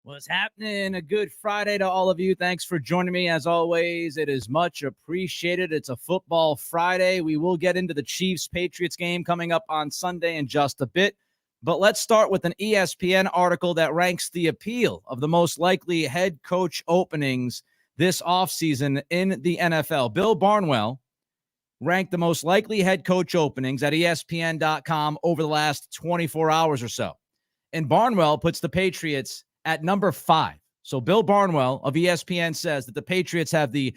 What's happening? A good Friday to all of you. Thanks for joining me. As always, it is much appreciated. It's a football Friday. We will get into the Chiefs-Patriots game coming up on Sunday in just a bit. But let's start with an ESPN article that ranks the appeal of the most likely head coach openings this offseason in the NFL. Bill Barnwell ranked the most likely head coach openings at ESPN.com over the last 24 hours or so. And Barnwell puts the Patriots at number 5. So Bill Barnwell of ESPN says that the Patriots have the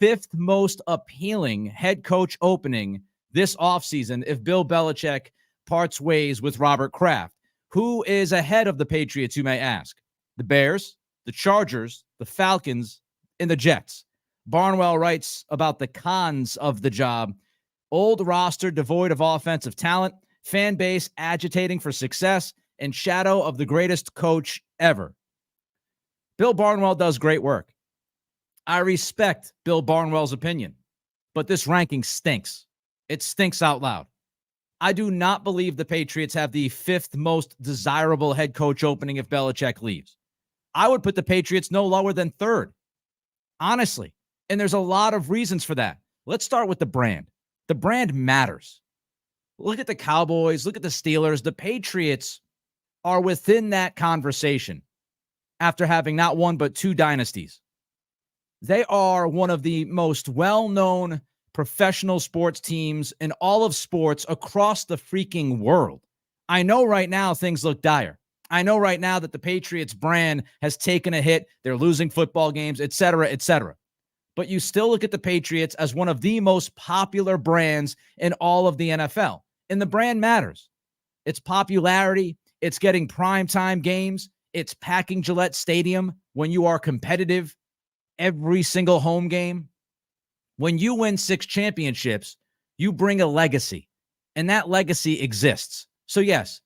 5th most appealing head coach opening this offseason if Bill Belichick parts ways with Robert Kraft. Who is ahead of the Patriots, you may ask? The Bears, the Chargers, the Falcons, and the Jets. Barnwell writes about the cons of the job. Old roster devoid of offensive talent, fan base agitating for success, and shadow of the greatest coach ever. Bill Barnwell does great work. I respect Bill Barnwell's opinion, but this ranking stinks. It stinks out loud. I do not believe the Patriots have the 5th most desirable head coach opening if Belichick leaves. I would put the Patriots no lower than 3rd. Honestly. And there's a lot of reasons for that. Let's start with the brand. The brand matters. Look at the Cowboys. Look at the Steelers. The Patriots are within that conversation after having not one but 2 dynasties. They are one of the most well-known professional sports teams in all of sports across the freaking world. I know right now things look dire. I know right now that the Patriots brand has taken a hit. They're losing football games, et cetera, et cetera. But you still look at the Patriots as one of the most popular brands in all of the NFL. And the brand matters. Its popularity, it's getting primetime games. It's packing Gillette Stadium when you are competitive every single home game. When you win 6 championships, you bring a legacy, and that legacy exists. So, yes,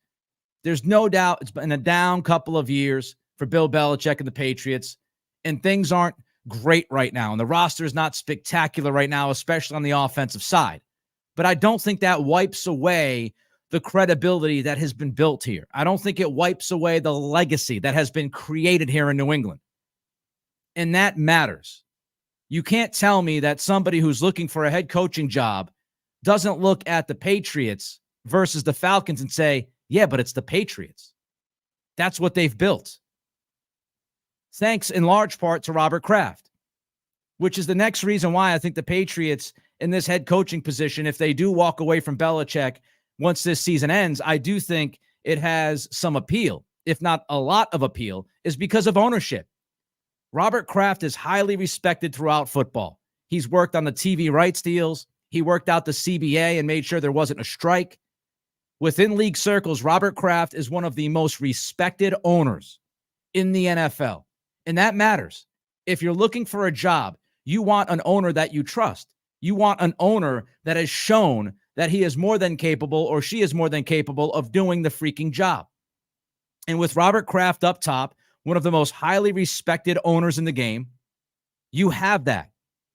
there's no doubt it's been a down couple of years for Bill Belichick and the Patriots, and things aren't great right now, and the roster is not spectacular right now, especially on the offensive side. But I don't think that wipes away the credibility that has been built here. I don't think it wipes away the legacy that has been created here in New England. And that matters. You can't tell me that somebody who's looking for a head coaching job doesn't look at the Patriots versus the Falcons and say, yeah, but it's the Patriots. That's what they've built. Thanks in large part to Robert Kraft, which is the next reason why I think the Patriots in this head coaching position, if they do walk away from Belichick once this season ends, I do think it has some appeal, if not a lot of appeal, is because of ownership. Robert Kraft is highly respected throughout football. He's worked on the TV rights deals. He worked out the CBA and made sure there wasn't a strike. Within league circles, Robert Kraft is one of the most respected owners in the NFL. And that matters. If you're looking for a job, you want an owner that you trust. You want an owner that has shown that he is more than capable or she is more than capable of doing the freaking job. And with Robert Kraft up top, one of the most highly respected owners in the game, you have that.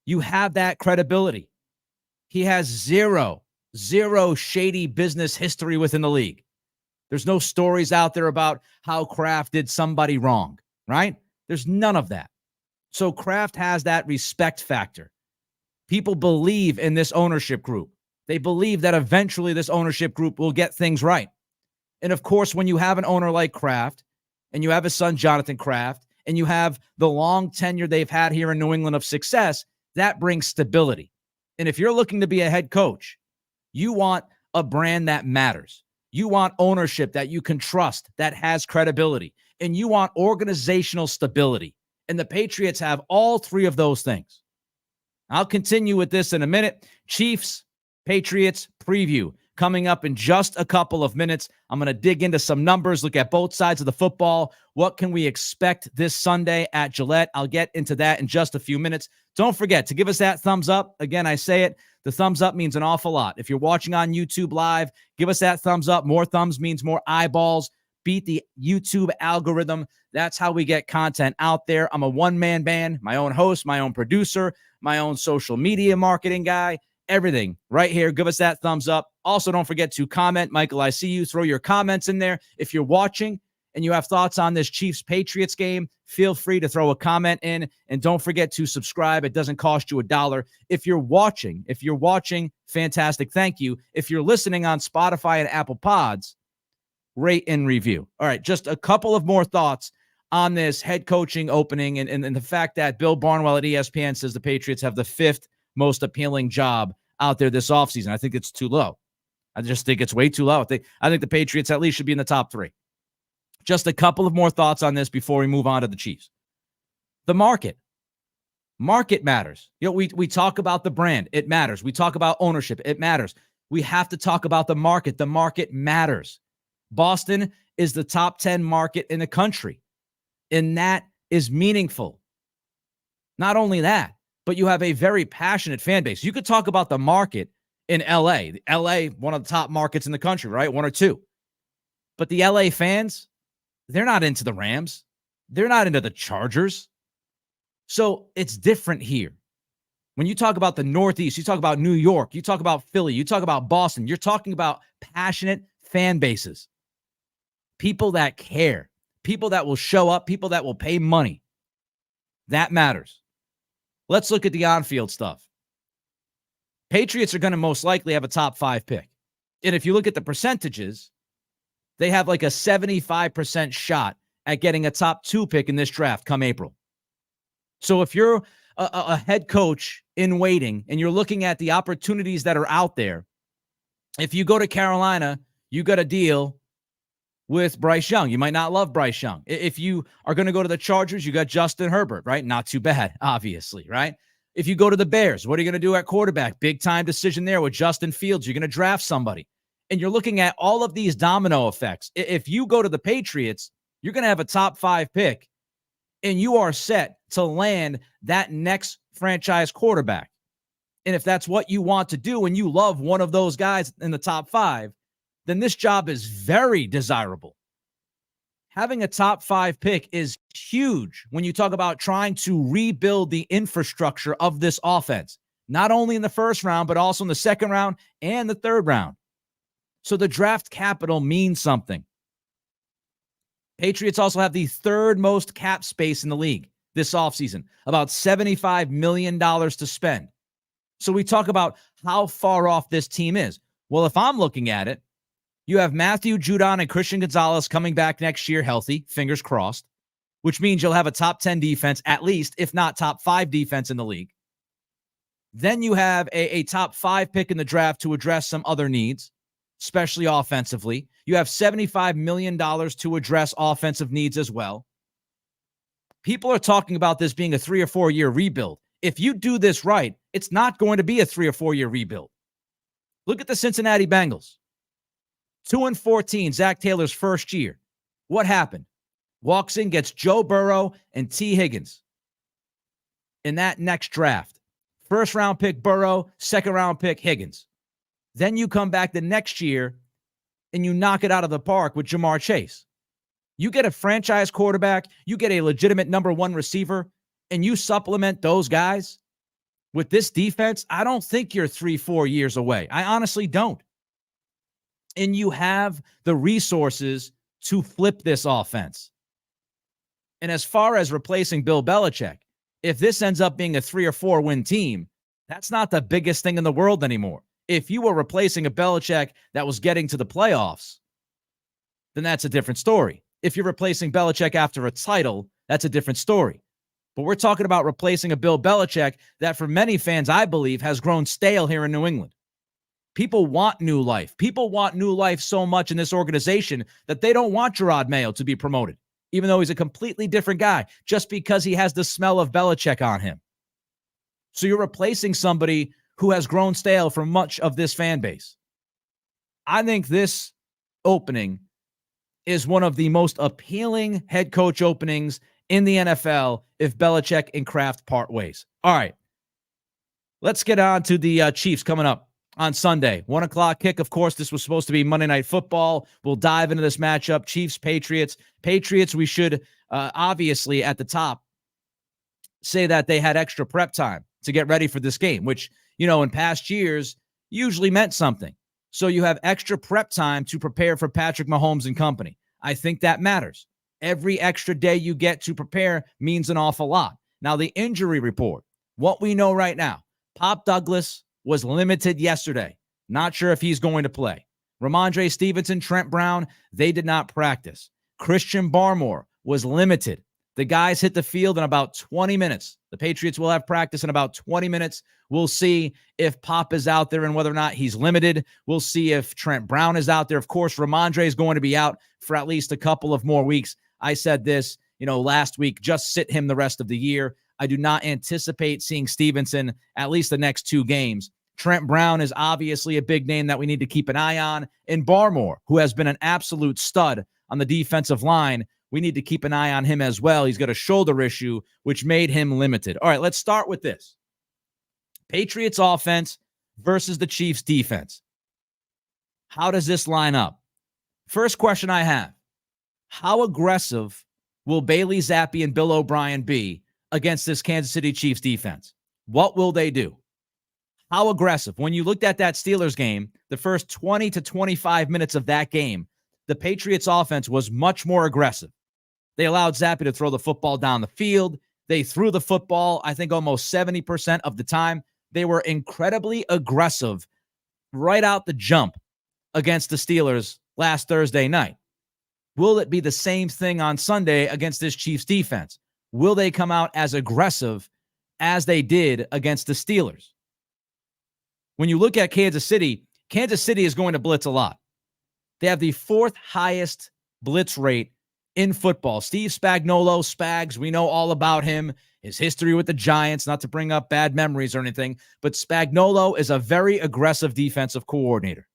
You have that credibility. He has zero shady business history within the league. There's no stories out there about how Kraft did somebody wrong, right? There's none of that. So Kraft has that respect factor. People believe in this ownership group. They believe that eventually this ownership group will get things right. And of course, when you have an owner like Kraft, and you have his son, Jonathan Kraft, and you have the long tenure they've had here in New England of success, that brings stability. And if you're looking to be a head coach, you want a brand that matters. You want ownership that you can trust, that has credibility. And you want organizational stability. And the Patriots have all 3 of those things. I'll continue with this in a minute. Chiefs, Patriots preview coming up in just a couple of minutes. I'm going to dig into some numbers, look at both sides of the football. What can we expect this Sunday at Gillette? I'll get into that in just a few minutes. Don't forget to give us that thumbs up. Again, I say it, the thumbs up means an awful lot. If you're watching on YouTube Live, give us that thumbs up. More thumbs means more eyeballs. Beat the YouTube algorithm. That's how we get content out there. I'm a one-man band, my own host, my own producer, my own social media marketing guy, everything right here. Give us that thumbs up. Also, don't forget to comment. Michael, I see you. Throw your comments in there if you're watching. and you have thoughts on this Chiefs-Patriots game, feel free to throw a comment in, and don't forget to subscribe. It doesn't cost you $1. If you're watching, fantastic, thank you. If you're listening on Spotify and Apple Pods, rate and review. All right, just a couple of more thoughts on this head coaching opening and the fact that Bill Barnwell at ESPN says the Patriots have the 5th most appealing job out there this offseason. I think it's too low. I just think it's way too low. I think the Patriots at least should be in the top 3. Just a couple of more thoughts on this before we move on to the Chiefs. The market. Market matters. We talk about the brand. It matters. We talk about ownership. It matters. We have to talk about the market. The market matters. Boston is the top 10 market in the country, and that is meaningful. Not only that, but you have a very passionate fan base. You could talk about the market in LA. LA, one of the top markets in the country, right? 1 or 2. But the LA fans, they're not into the Rams. They're not into the Chargers. So it's different here. When you talk about the Northeast, you talk about New York, you talk about Philly, you talk about Boston, you're talking about passionate fan bases. People that care, people that will show up, people that will pay money. That matters. Let's look at the on-field stuff. Patriots are going to most likely have a top 5 pick. And if you look at the percentages, they have like a 75% shot at getting a top 2 pick in this draft come April. So if you're a head coach in waiting and you're looking at the opportunities that are out there, if you go to Carolina, you got a deal with Bryce Young. You might not love Bryce Young. If you are going to go to the Chargers, you got Justin Herbert, right? Not too bad, obviously, right? If you go to the Bears, what are you going to do at quarterback? Big time decision there with Justin Fields. You're going to draft somebody. And you're looking at all of these domino effects. If you go to the Patriots, you're going to have a top 5 pick, and you are set to land that next franchise quarterback. And if that's what you want to do and you love one of those guys in the top 5, then this job is very desirable. Having a top 5 pick is huge when you talk about trying to rebuild the infrastructure of this offense, not only in the first round, but also in the second round and the third round. So the draft capital means something. Patriots also have the 3rd most cap space in the league this offseason, about $75 million to spend. So we talk about how far off this team is. Well, if I'm looking at it, you have Matthew Judon and Christian Gonzalez coming back next year healthy, fingers crossed, which means you'll have a top 10 defense, at least, if not top 5 defense in the league. Then you have a top 5 pick in the draft to address some other needs, especially offensively. You have $75 million to address offensive needs as well. People are talking about this being a 3 or 4 year rebuild. If you do this right, it's not going to be a 3 or 4 year rebuild. Look at the Cincinnati Bengals. 2-14, Zach Taylor's first year. What happened? Walks in, gets Joe Burrow and T. Higgins in that next draft. First round pick Burrow, second round pick Higgins. Then you come back the next year and you knock it out of the park with Jamar Chase. You get a franchise quarterback, you get a legitimate number 1 receiver, and you supplement those guys with this defense. I don't think you're 3-4 years away. I honestly don't. And you have the resources to flip this offense. And as far as replacing Bill Belichick, if this ends up being a 3 or 4 win team, that's not the biggest thing in the world anymore. If you were replacing a Belichick that was getting to the playoffs, then that's a different story. If you're replacing Belichick after a title, that's a different story. But we're talking about replacing a Bill Belichick that for many fans, I believe, has grown stale here in New England. People want new life. People want new life so much in this organization that they don't want Gerard Mayo to be promoted, even though he's a completely different guy, just because he has the smell of Belichick on him. So you're replacing somebody who has grown stale for much of this fan base. I think this opening is one of the most appealing head coach openings in the NFL if Belichick and Kraft part ways. All right, let's get on to the Chiefs coming up on Sunday. 1 o'clock kick. Of course, this was supposed to be Monday Night Football. We'll dive into this matchup. Chiefs, Patriots. Patriots, we should obviously at the top say that they had extra prep time to get ready for this game, which, in past years usually meant something. So you have extra prep time to prepare for Patrick Mahomes and company. I think that matters. Every extra day you get to prepare means an awful lot. Now, the injury report, what we know right now, Pop Douglas was limited yesterday. Not sure if he's going to play. Ramondre Stevenson, Trent Brown, they did not practice. Christian Barmore was limited. The guys hit the field in about 20 minutes. The Patriots will have practice in about 20 minutes. We'll see if Pop is out there and whether or not he's limited. We'll see if Trent Brown is out there. Of course, Ramondre is going to be out for at least a couple of more weeks. I said this, last week, just sit him the rest of the year. I do not anticipate seeing Stevenson at least the next 2 games. Trent Brown is obviously a big name that we need to keep an eye on. And Barmore, who has been an absolute stud on the defensive line, we need to keep an eye on him as well. He's got a shoulder issue, which made him limited. All right, let's start with this. Patriots offense versus the Chiefs defense. How does this line up? First question I have, how aggressive will Bailey Zappi and Bill O'Brien be against this Kansas City Chiefs defense? What will they do? How aggressive? When you looked at that Steelers game, the first 20 to 25 minutes of that game, the Patriots offense was much more aggressive. They allowed Zappi to throw the football down the field. They threw the football, I think, almost 70% of the time. They were incredibly aggressive right out the jump against the Steelers last Thursday night. Will it be the same thing on Sunday against this Chiefs defense? Will they come out as aggressive as they did against the Steelers? When you look at Kansas City is going to blitz a lot. They have the 4th highest blitz rate in football. Steve Spagnuolo, Spags, we know all about him, his history with the Giants, not to bring up bad memories or anything, but Spagnuolo is a very aggressive defensive coordinator.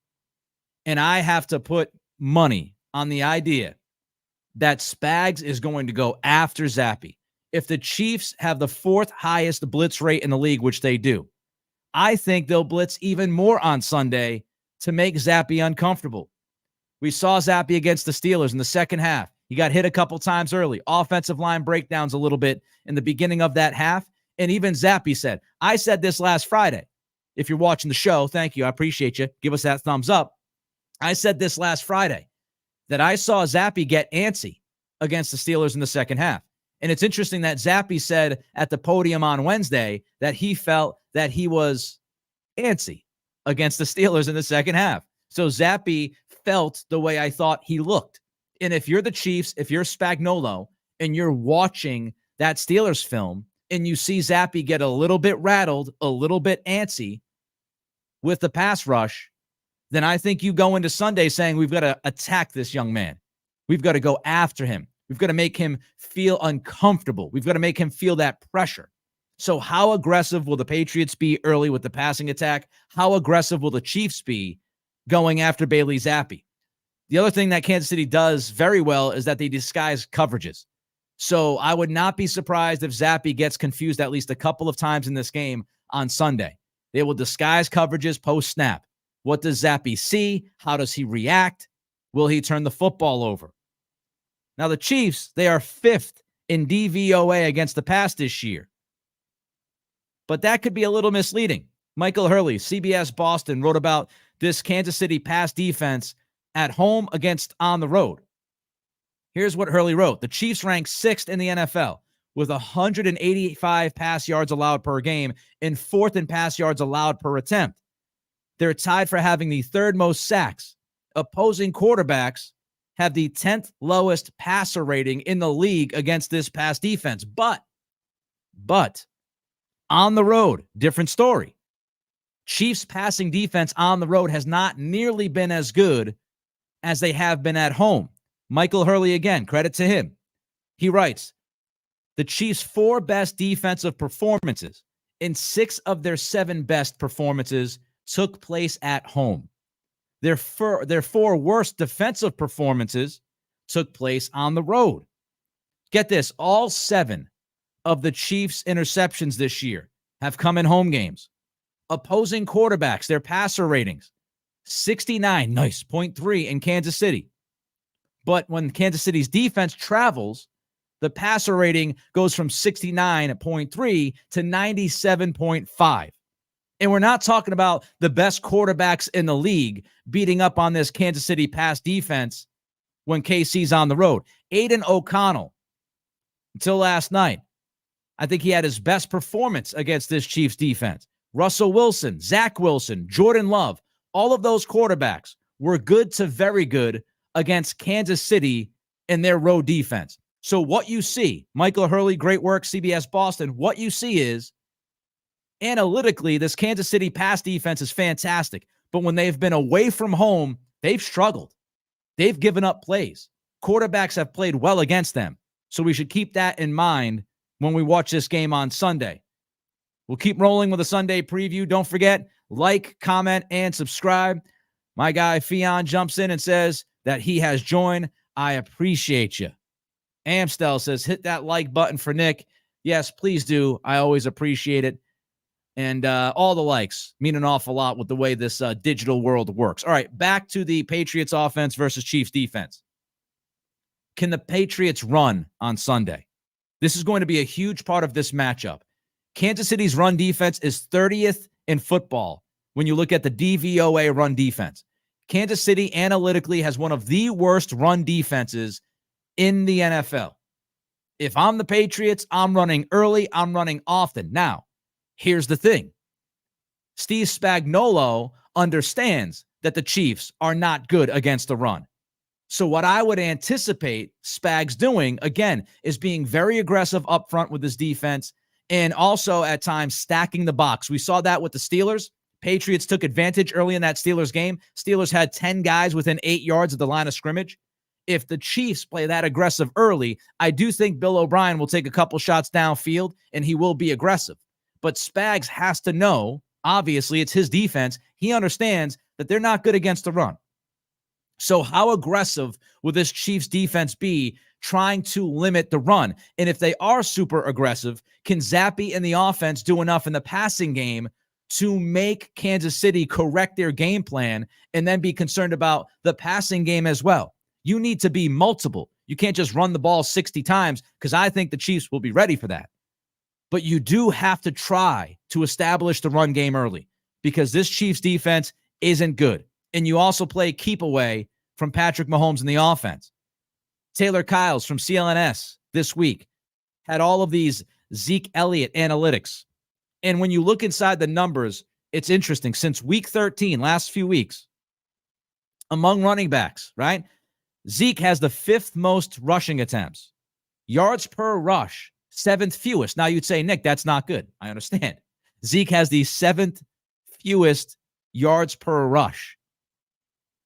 And I have to put money on the idea that Spags is going to go after Zappi. If the Chiefs have the 4th highest blitz rate in the league, which they do, I think they'll blitz even more on Sunday to make Zappi uncomfortable. We saw Zappi against the Steelers in the second half. He got hit a couple times early. Offensive line breakdowns a little bit in the beginning of that half. And even Zappi said, I said this last Friday. If you're watching the show, thank you. I appreciate you. Give us that thumbs up. I said this last Friday that I saw Zappi get antsy against the Steelers in the second half. And it's interesting that Zappi said at the podium on Wednesday that he felt that he was antsy against the Steelers in the second half. So Zappi felt the way I thought he looked. And if you're the Chiefs, if you're Spagnuolo, and you're watching that Steelers film, and you see Zappi get a little bit rattled, a little bit antsy with the pass rush, then I think you go into Sunday saying we've got to attack this young man. We've got to go after him. We've got to make him feel uncomfortable. We've got to make him feel that pressure. So how aggressive will the Patriots be early with the passing attack? How aggressive will the Chiefs be going after Bailey Zappi? The other thing that Kansas City does very well is that they disguise coverages. So I would not be surprised if Zappi gets confused at least a couple of times in this game on Sunday. They will disguise coverages post-snap. What does Zappi see? How does he react? Will he turn the football over? Now, the Chiefs, they are 5th in DVOA against the pass this year. But that could be a little misleading. Michael Hurley, CBS Boston, wrote about this Kansas City pass defense at home against on the road. Here's what Hurley wrote. The Chiefs rank 6th in the NFL with 185 pass yards allowed per game and 4th in pass yards allowed per attempt. They're tied for having the 3rd most sacks. Opposing quarterbacks have the 10th lowest passer rating in the league against this pass defense. But on the road, different story. Chiefs passing defense on the road has not nearly been as good as they have been at home. Michael Hurley, again, credit to him. He writes, the Chiefs' 4 best defensive performances in 6 of their 7 best performances took place at home. Their 4 worst defensive performances took place on the road. Get this, all 7 of the Chiefs' interceptions this year have come in home games. Opposing quarterbacks, their passer ratings, 69, nice, 0.3 in Kansas City. But when Kansas City's defense travels, the passer rating goes from 69.3 to 97.5. And we're not talking about the best quarterbacks in the league beating up on this Kansas City pass defense when KC's on the road. Aiden O'Connell, until last night, I think he had his best performance against this Chiefs defense. Russell Wilson, Zach Wilson, Jordan Love, all of those quarterbacks were good to very good against Kansas City in their road defense. So what you see, Michael Hurley, great work, CBS Boston, what you see is analytically, this Kansas City pass defense is fantastic. But when they've been away from home, they've struggled. They've given up plays. Quarterbacks have played well against them. So we should keep that in mind when we watch this game on Sunday. We'll keep rolling with a Sunday preview. Don't forget, like, comment, and subscribe. My guy Fion jumps in and says that he has joined. I appreciate you. Amstel says, hit that like button for Nick. Yes, please do. I always appreciate it. And all the likes mean an awful lot with the way this digital world works. All right, back to the Patriots offense versus Chiefs defense. Can the Patriots run on Sunday? This is going to be a huge part of this matchup. Kansas City's run defense is 30th in football when you look at the DVOA run defense. Kansas City analytically has one of the worst run defenses in the NFL. If I'm the Patriots, I'm running early, I'm running often. Now, here's the thing. Steve Spagnuolo understands that the Chiefs are not good against the run. So what I would anticipate Spags doing, again, is being very aggressive up front with his defense and also at times stacking the box. We saw that with the Steelers. Patriots took advantage early in that Steelers game. Steelers had 10 guys within 8 yards of the line of scrimmage. If the Chiefs play that aggressive early, I do think Bill O'Brien will take a couple shots downfield and he will be aggressive. But Spags has to know, obviously, it's his defense. He understands that they're not good against the run. So how aggressive will this Chiefs defense be trying to limit the run? And if they are super aggressive, can Zappe and the offense do enough in the passing game to make Kansas City correct their game plan and then be concerned about the passing game as well? You need to be multiple. You can't just run the ball 60 times because I think the Chiefs will be ready for that. But you do have to try to establish the run game early because this Chiefs defense isn't good. And you also play keep away from Patrick Mahomes in the offense. Taylor Kyles from CLNS this week had all of these Zeke Elliott analytics. And when you look inside the numbers, it's interesting. Since week 13, last few weeks, among running backs, right? Zeke has the 5th most rushing attempts. Yards per rush, 7th fewest. Now you'd say, Nick, that's not good. I understand. Zeke has the 7th fewest yards per rush.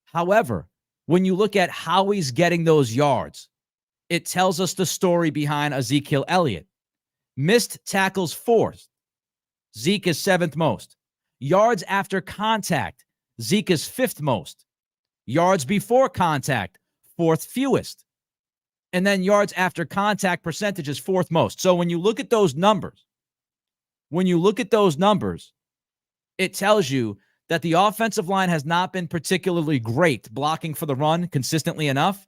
However, when you look at how he's getting those yards, it tells us the story behind Ezekiel Elliott. Missed tackles 4th. Zeke is 7th most. Yards after contact, Zeke is 5th most. Yards before contact, 4th fewest. And then yards after contact percentage is 4th most. So when you look at those numbers, it tells you that the offensive line has not been particularly great blocking for the run consistently enough.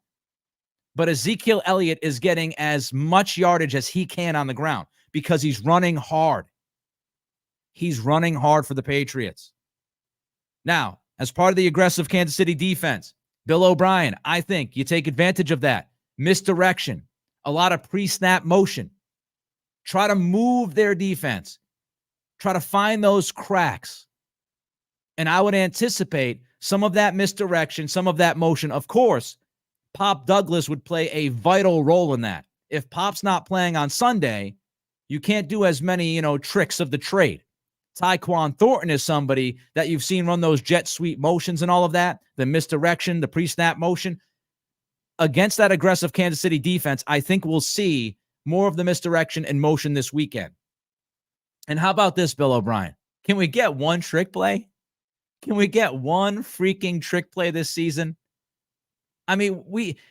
But Ezekiel Elliott is getting as much yardage as he can on the ground because he's running hard. He's running hard for the Patriots. Now, as part of the aggressive Kansas City defense, Bill O'Brien, I think you take advantage of that. Misdirection, a lot of pre-snap motion. Try to move their defense. Try to find those cracks. And I would anticipate some of that misdirection, some of that motion. Of course, Pop Douglas would play a vital role in that. If Pop's not playing on Sunday, you can't do as many, tricks of the trade. Tyquan Thornton is somebody that you've seen run those jet sweep motions and all of that, the misdirection, the pre-snap motion. Against that aggressive Kansas City defense, I think we'll see more of the misdirection and motion this weekend. And how about this, Bill O'Brien? Can we get one trick play? Can we get one freaking trick play this season? I mean,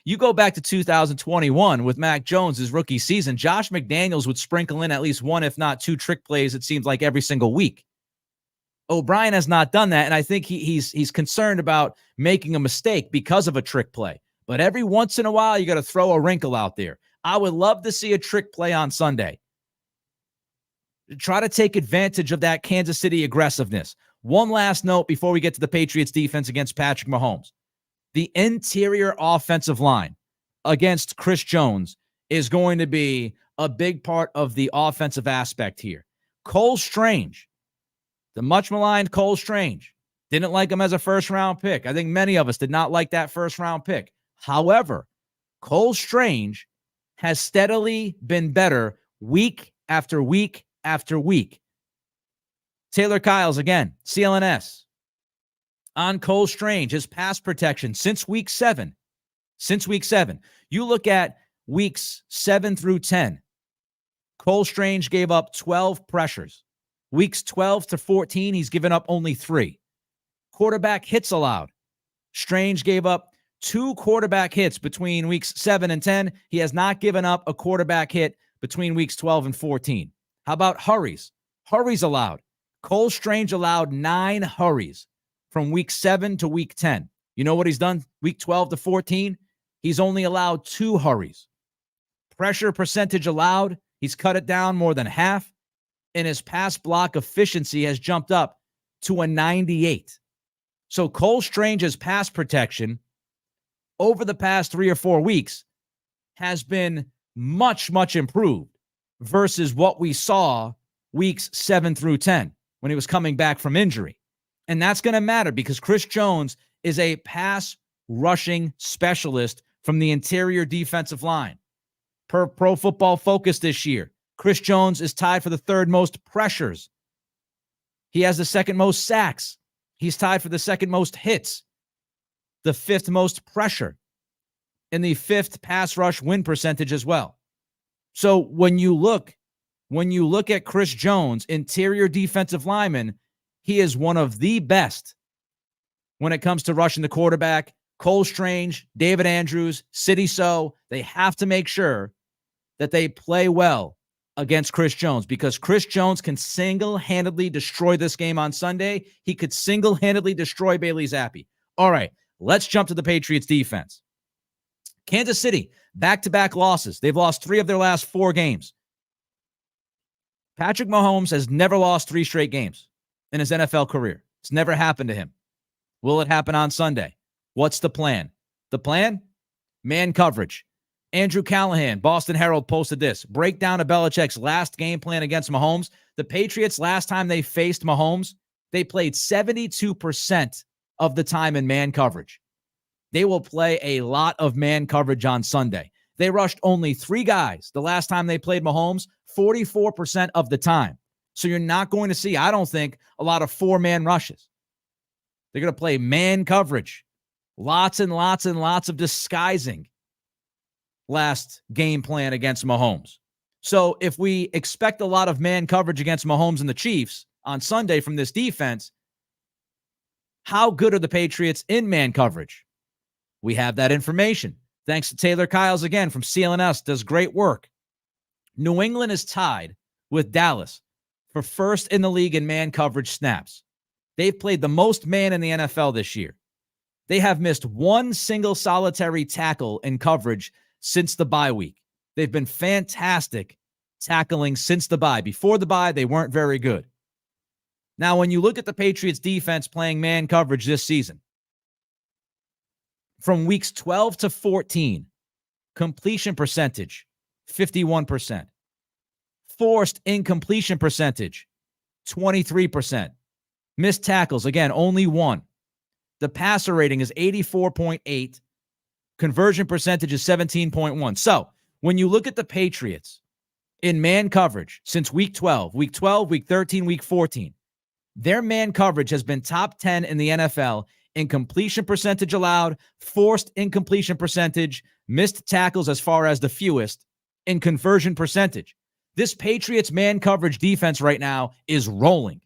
you go back to 2021 with Mac Jones, his rookie season, Josh McDaniels would sprinkle in at least one, if not two trick plays, it seems like every single week. O'Brien has not done that, and I think he's concerned about making a mistake because of a trick play. But every once in a while, you got to throw a wrinkle out there. I would love to see a trick play on Sunday. Try to take advantage of that Kansas City aggressiveness. One last note before we get to the Patriots defense against Patrick Mahomes. the interior offensive line against Chris Jones is going to be a big part of the offensive aspect here. Cole Strange, the much maligned Cole Strange, didn't like him as a first-round pick. I think many of us did not like that first-round pick. However, Cole Strange has steadily been better week after week after week. Taylor Kyles, again, CLNS. On Cole Strange, his pass protection since week 7. You look at weeks 7 through 10. Cole Strange gave up 12 pressures. Weeks 12 to 14, he's given up only 3. Quarterback hits allowed. Strange gave up 2 quarterback hits between weeks 7 and 10. He has not given up a quarterback hit between weeks 12 and 14. How about hurries? Hurries allowed. Cole Strange allowed 9 hurries from week 7 to week 10. You know what he's done? Week 12 to 14, he's only allowed 2 hurries. Pressure percentage allowed, he's cut it down more than half, and his pass block efficiency has jumped up to a 98. So Cole Strange's pass protection over the past 3 or 4 weeks has been much, much improved versus what we saw weeks 7 through 10 when he was coming back from injury. And that's going to matter because Chris Jones is a pass rushing specialist from the interior defensive line. Per Pro Football Focus this year, Chris Jones is tied for the 3rd most pressures. He has the 2nd most sacks. He's tied for the 2nd most hits, the 5th most pressure, and the 5th pass rush win percentage as well. So when you look at Chris Jones, interior defensive lineman, he is one of the best when it comes to rushing the quarterback. Cole Strange, David Andrews, Sidney So, they have to make sure that they play well against Chris Jones because Chris Jones can single-handedly destroy this game on Sunday. He could single-handedly destroy Bailey Zappi. All right, let's jump to the Patriots defense. Kansas City, back-to-back losses. They've lost 3 of their last 4 games. Patrick Mahomes has never lost 3 straight games in his NFL career. It's never happened to him. Will it happen on Sunday? What's the plan? The plan? Man coverage. Andrew Callahan, Boston Herald, posted this. Breakdown of Belichick's last game plan against Mahomes. The Patriots, last time they faced Mahomes, they played 72% of the time in man coverage. They will play a lot of man coverage on Sunday. They rushed only 3 guys the last time they played Mahomes, 44% of the time. So you're not going to see, I don't think, a lot of 4-man rushes. They're going to play man coverage. Lots and lots and lots of disguising last game plan against Mahomes. So if we expect a lot of man coverage against Mahomes and the Chiefs on Sunday from this defense, how good are the Patriots in man coverage? We have that information. Thanks to Taylor Kyles again from CLNS, does great work. New England is tied with Dallas for first in the league in man coverage snaps. They've played the most man in the NFL this year. They have missed 1 single solitary tackle in coverage since the bye week. They've been fantastic tackling since the bye. Before the bye, they weren't very good. Now, when you look at the Patriots defense playing man coverage this season, from weeks 12 to 14, completion percentage, 51%. Forced incompletion percentage, 23%. Missed tackles, again, only 1. The passer rating is 84.8. Conversion percentage is 17.1. So when you look at the Patriots in man coverage since week 12, week 13, week 14, their man coverage has been top 10 in the NFL in completion percentage allowed, forced incompletion percentage, missed tackles as far as the fewest, in conversion percentage. This Patriots man coverage defense right now is rolling,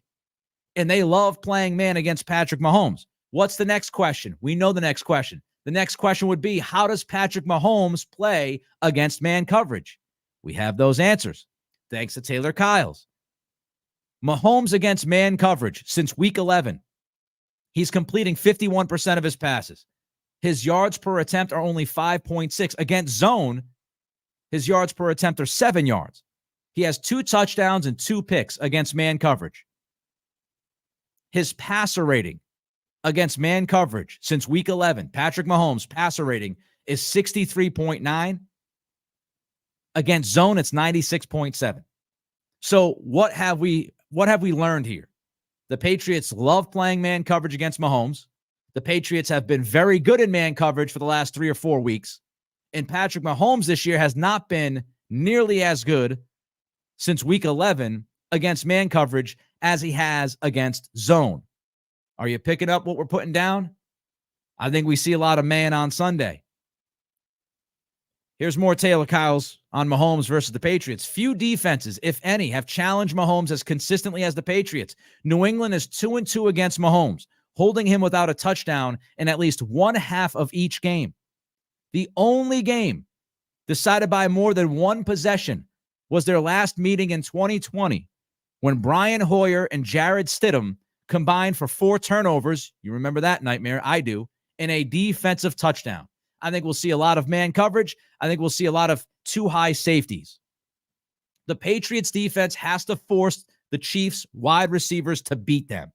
and they love playing man against Patrick Mahomes. What's the next question? We know the next question. The next question would be, how does Patrick Mahomes play against man coverage? We have those answers, thanks to Taylor Kyles. Mahomes against man coverage since week 11. He's completing 51% of his passes. His yards per attempt are only 5.6. Against zone, his yards per attempt are 7 yards. He has 2 touchdowns and 2 picks against man coverage. His passer rating against man coverage since week 11. Patrick Mahomes' passer rating is 63.9. Against zone, it's 96.7. So what have we learned here? The Patriots love playing man coverage against Mahomes. The Patriots have been very good in man coverage for the last 3 or 4 weeks. And Patrick Mahomes this year has not been nearly as good since week 11 against man coverage as he has against zone. Are you picking up what we're putting down? I think we see a lot of man on Sunday. Here's more Taylor Kyles on Mahomes versus the Patriots. Few defenses, if any, have challenged Mahomes as consistently as the Patriots. New England is 2-2 against Mahomes, holding him without a touchdown in at least one half of each game. The only game decided by more than one possession was their last meeting in 2020 when Brian Hoyer and Jared Stidham combined for 4 turnovers. You remember that nightmare? I do. And a defensive touchdown. I think we'll see a lot of man coverage. I think we'll see a lot of too high safeties. The Patriots defense has to force the Chiefs wide receivers to beat them.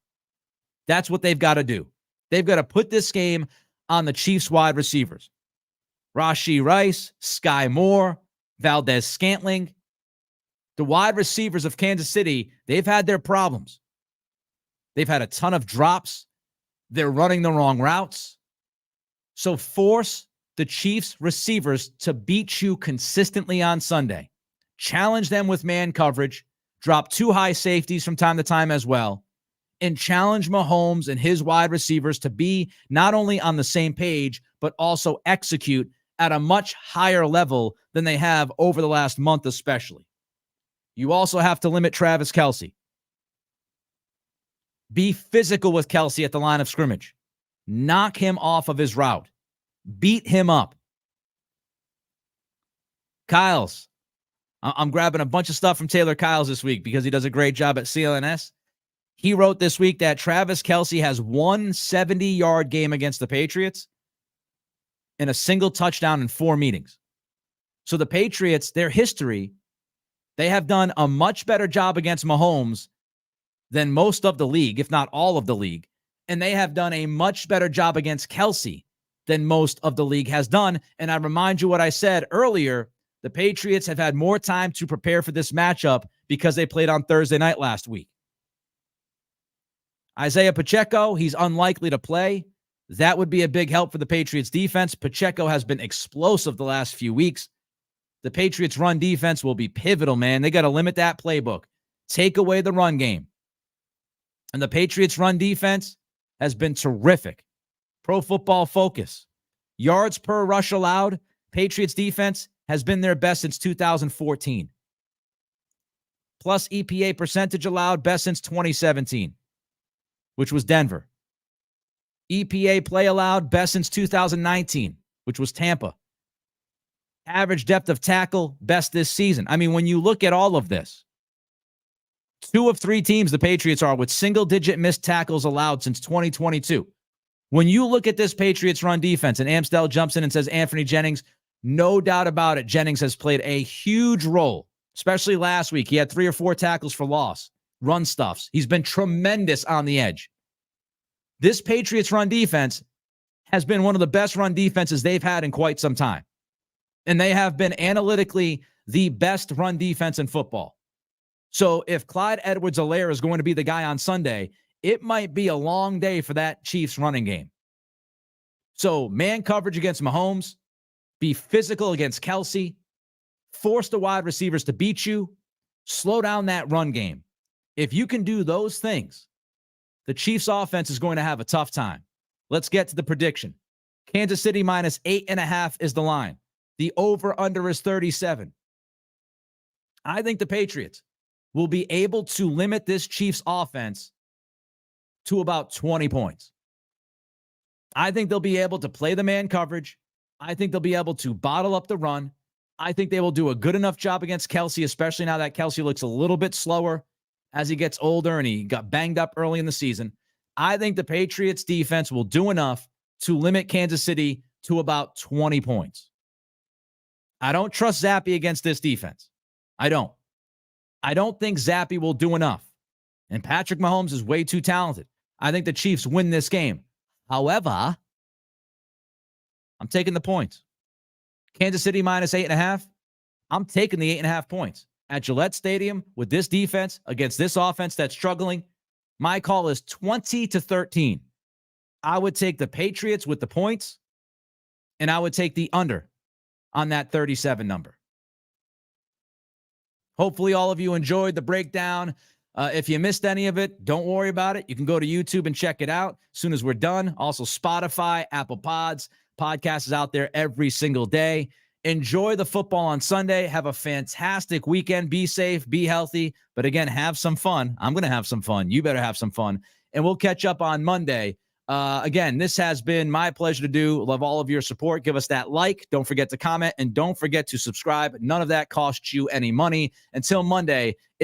That's what they've got to do. They've got to put this game on the Chiefs wide receivers. Rashee Rice, Sky Moore, Valdez Scantling. The wide receivers of Kansas City, they've had their problems. They've had a ton of drops. They're running the wrong routes. So force the Chiefs receivers to beat you consistently on Sunday. Challenge them with man coverage. Drop 2 high safeties from time to time as well. And challenge Mahomes and his wide receivers to be not only on the same page, but also execute at a much higher level than they have over the last month especially. You also have to limit Travis Kelce. Be physical with Kelce at the line of scrimmage. Knock him off of his route. Beat him up. Kyles. I'm grabbing a bunch of stuff from Taylor Kyles this week because he does a great job at CLNS. He wrote this week that Travis Kelce has one 70-yard game against the Patriots and a single touchdown in 4 meetings. So the Patriots, their history, they have done a much better job against Mahomes than most of the league, if not all of the league. And they have done a much better job against Kelce than most of the league has done. And I remind you what I said earlier, the Patriots have had more time to prepare for this matchup because they played on Thursday night last week. Isaiah Pacheco, he's unlikely to play. That would be a big help for the Patriots defense. Pacheco has been explosive the last few weeks. The Patriots run defense will be pivotal, man. They got to limit that playbook. Take away the run game. And the Patriots run defense has been terrific. Pro Football Focus. Yards per rush allowed. Patriots defense has been their best since 2014. Plus EPA percentage allowed, best since 2017, which was Denver. EPA play allowed, best since 2019, which was Tampa. Average depth of tackle, best this season. I mean, when you look at all of this, 2 of 3 teams the Patriots are with single-digit missed tackles allowed since 2022. When you look at this Patriots run defense and Amstel jumps in and says Anthony Jennings, no doubt about it, Jennings has played a huge role, especially last week. He had 3 or 4 tackles for loss, run stuffs. He's been tremendous on the edge. This Patriots run defense has been one of the best run defenses they've had in quite some time. And they have been analytically the best run defense in football. So if Clyde Edwards-Helaire is going to be the guy on Sunday, it might be a long day for that Chiefs running game. So man coverage against Mahomes, be physical against Kelce, force the wide receivers to beat you, slow down that run game. If you can do those things, the Chiefs offense is going to have a tough time. Let's get to the prediction. Kansas City minus 8.5 is the line. The over-under is 37. I think the Patriots will be able to limit this Chiefs offense to about 20 points. I think they'll be able to play the man coverage. I think they'll be able to bottle up the run. I think they will do a good enough job against Kelce, especially now that Kelce looks a little bit slower as he gets older and he got banged up early in the season. I think the Patriots defense will do enough to limit Kansas City to about 20 points. I don't trust Zappe against this defense. I don't think Zappe will do enough. And Patrick Mahomes is way too talented. I think the Chiefs win this game. However, I'm taking the points. Kansas City minus 8.5. I'm taking the 8.5 points at Gillette Stadium with this defense against this offense that's struggling. My call is 20-13. I would take the Patriots with the points, and I would take the under on that 37 number. Hopefully all of you enjoyed the breakdown. If you missed any of it, don't worry about it. You can go to YouTube and check it out as soon as we're done. Also, Spotify, Apple Podcast is out there every single day. Enjoy the football on Sunday. Have a fantastic weekend. Be safe, be healthy. But again, have some fun. I'm going to have some fun. You better have some fun. And we'll catch up on Monday. Again, this has been my pleasure to do. Love all of your support. Give us that like. Don't forget to comment. And don't forget to subscribe. None of that costs you any money. Until Monday.